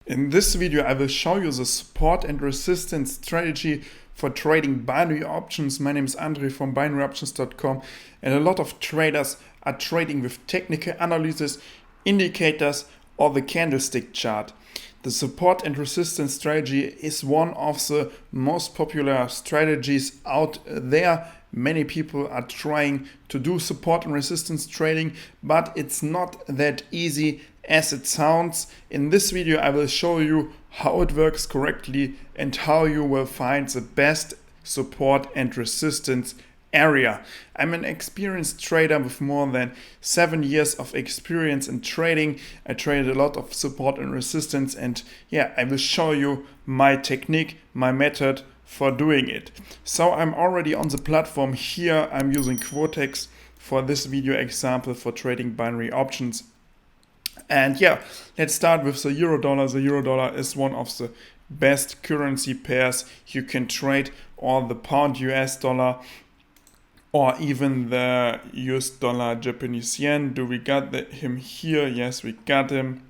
In this video, I will show you the support and resistance strategy for trading binary options. My name is Andre from binaryoptions.com, and a lot of traders are trading with technical analysis, indicators, or the candlestick chart. The support and resistance strategy is one of the most popular strategies out there. Many people are trying to do support and resistance trading, but it's not that easy as it sounds. In this video, I will show you how it works correctly and how you will find the best support and resistance area. I'm an experienced trader with more than 7 years of experience in trading. I traded a lot of support and resistance, and I will show you my technique, my method for doing it. So I'm already on the platform here. I'm using Quotex for this video example for trading binary options. And let's start with the euro dollar. The euro dollar is one of the best currency pairs you can trade, or the pound US dollar, or even the US dollar Japanese yen. Do we got him here? Yes, we got him.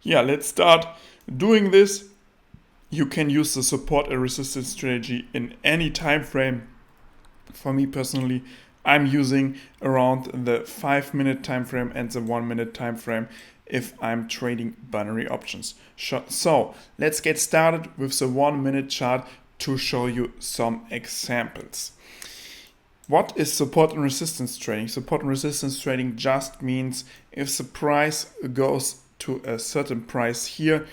Let's start doing this. You can use the support and resistance strategy in any time frame. For me personally, I'm using around the 5-minute time frame and the 1-minute time frame if I'm trading binary options. So let's get started with the 1-minute chart to show you some examples. What is support and resistance trading? Support and resistance trading just means if the price goes to a certain price here,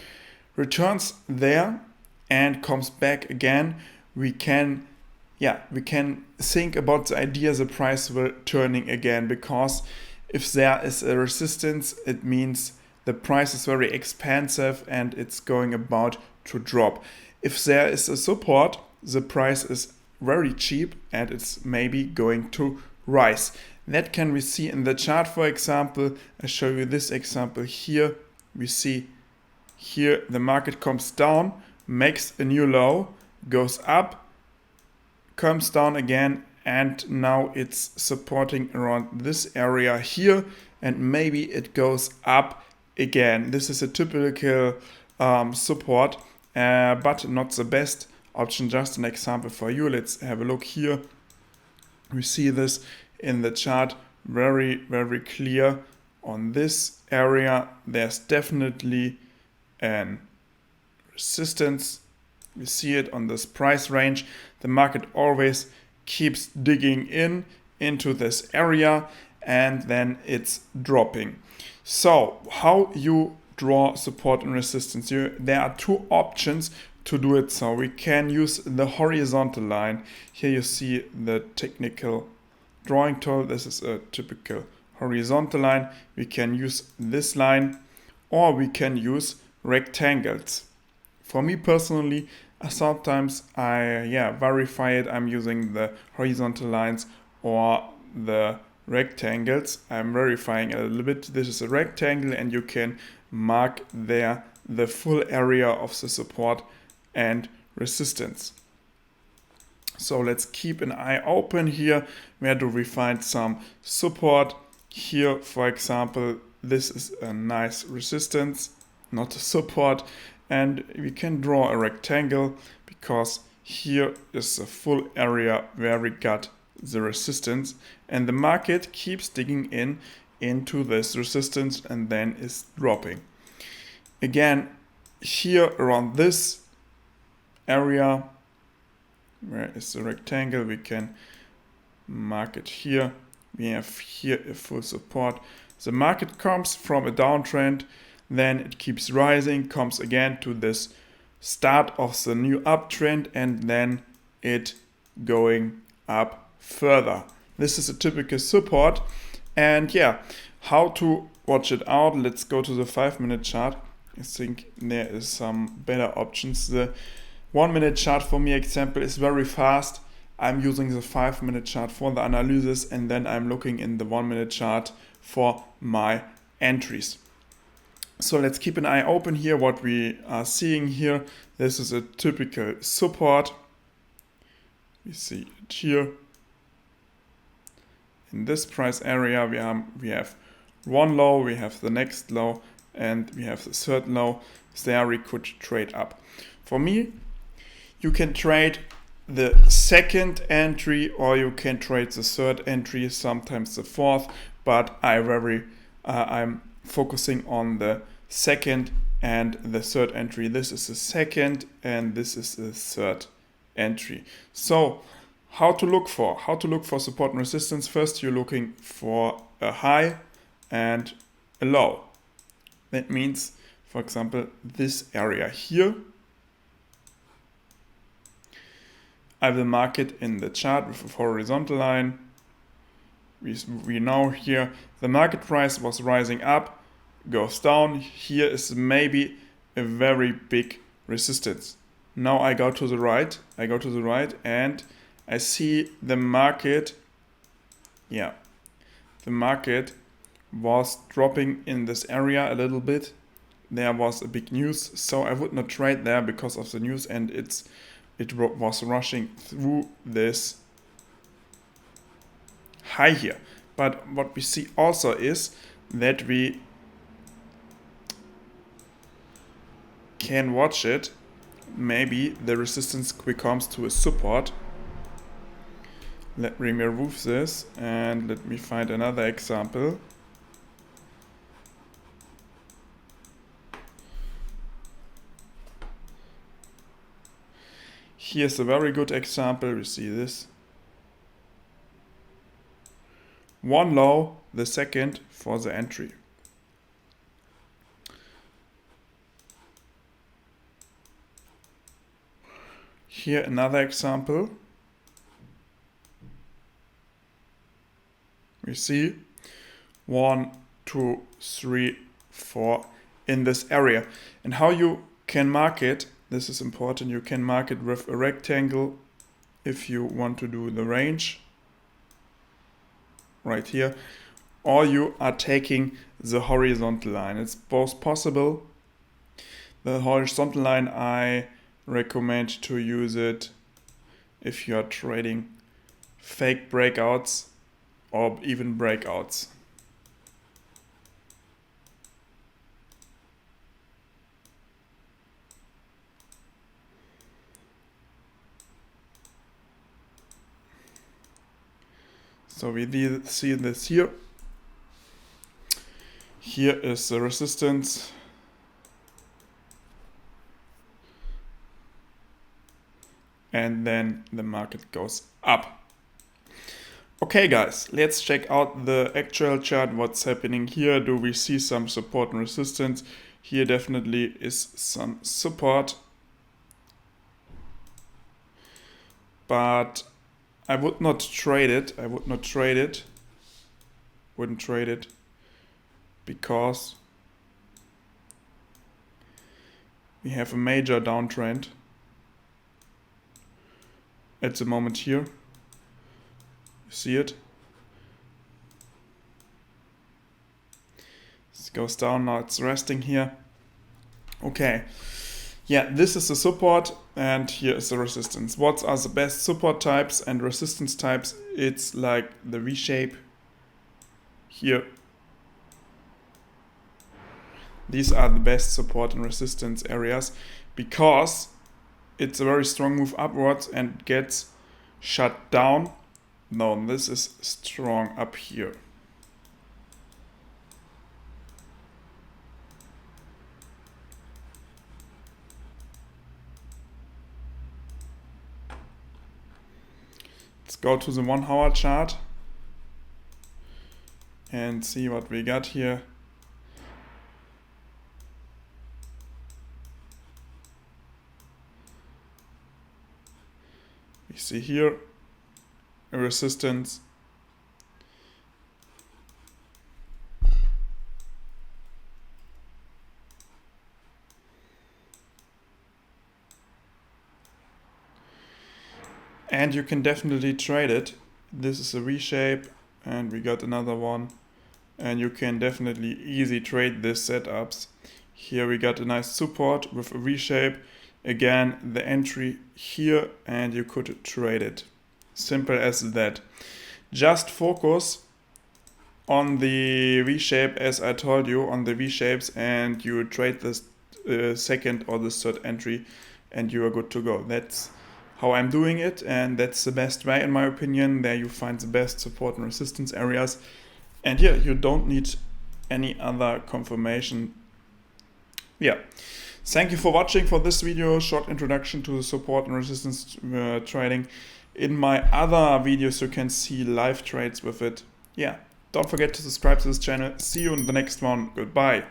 returns there and comes back again, we can think about the idea the price will turning again, because if there is a resistance, it means the price is very expensive and it's going about to drop. If there is a support, the price is very cheap and it's maybe going to rise. That can we see in the chart. For example, I show you this example here. We see here the market comes down, makes a new low, goes up, comes down again, and now it's supporting around this area here, and maybe it goes up again. This is a typical support, but not the best option. Just an example for you. Let's have a look here. We see this in the chart very, very clear. On this area, there's definitely an resistance. We see it on this price range. The market always keeps digging into this area and then it's dropping. So how you draw support and resistance? There are two options to do it. So we can use the horizontal line. Here you see the technical drawing tool. This is a typical horizontal line. We can use this line, or we can use rectangles. For me personally, sometimes I verify it. I'm using the horizontal lines or the rectangles. I'm verifying a little bit. This is a rectangle, and you can mark there the full area of the support and resistance. So let's keep an eye open here. Where do we find some support? Here, for example, this is a nice resistance, not a support. And we can draw a rectangle because here is the full area where we got the resistance, and the market keeps digging into this resistance and then is dropping. Again, here around this area, where is the rectangle, we can mark it here. We have here a full support. The market comes from a downtrend, then it keeps rising, comes again to this start of the new uptrend, and then it going up further. This is a typical support. And how to watch it out? Let's go to the 5-minute chart. I think there is some better options. The 1-minute chart for me example is very fast. I'm using the 5-minute chart for the analysis, and then I'm looking in the 1-minute chart for my entries. So let's keep an eye open here. What we are seeing here, this is a typical support. We see it here. In this price area, we have one low, we have the next low, and we have the third low. there we could trade up. For me, you can trade the second entry or you can trade the third entry, sometimes the fourth, but I'm focusing on the second and the third entry. This is the second and this is the third entry. So how to look for support and resistance? First, you're looking for a high and a low. That means, for example, this area here. I will mark it in the chart with a horizontal line. We know here the market price was rising up, goes down. Here is maybe a very big resistance. Now I go to the right. And I see the market. Yeah, the market was dropping in this area a little bit. There was a big news, so I would not trade there because of the news, and it was rushing through this high here. But what we see also is that we can watch it. Maybe the resistance becomes to a support. Let me remove this and let me find another example. Here's a very good example. We see this. One low, the second for the entry. Here another example. We see 1, 2, 3, 4 in this area. And how you can mark it, this is important, you can mark it with a rectangle if you want to do the range right here, or you are taking the horizontal line. It's both possible. The horizontal line, I recommend to use it if you are trading fake breakouts or even breakouts. So we see this here. Here is the resistance. And then the market goes up. Okay guys, let's check out the actual chart. What's happening here? Do we see some support and resistance? Here definitely is some support. But I would not trade it. Wouldn't trade it because we have a major downtrend at the moment here. You see it? It goes down, now it's resting here. Okay. Yeah, this is the support and here is the resistance. What are the best support types and resistance types? It's like the V shape here. These are the best support and resistance areas because it's a very strong move upwards and gets shut down. No, this is strong up here. Let's go to the 1 hour chart and see what we got here. We see here a resistance. And you can definitely trade it. This is a V shape and we got another one. And you can definitely easy trade these setups. Here we got a nice support with a V shape. Again, the entry here and you could trade it. Simple as that. Just focus on the V shape as I told you, on the V shapes, and you trade this second or the third entry, and you are good to go. That's how I'm doing it, and that's the best way in my opinion. There you find the best support and resistance areas, and yeah, you don't need any other confirmation. Yeah, thank you for watching for this video, short introduction to the support and resistance trading. In my other videos you can see live trades with it. Yeah, don't forget to subscribe to this channel. See you in the next one. Goodbye.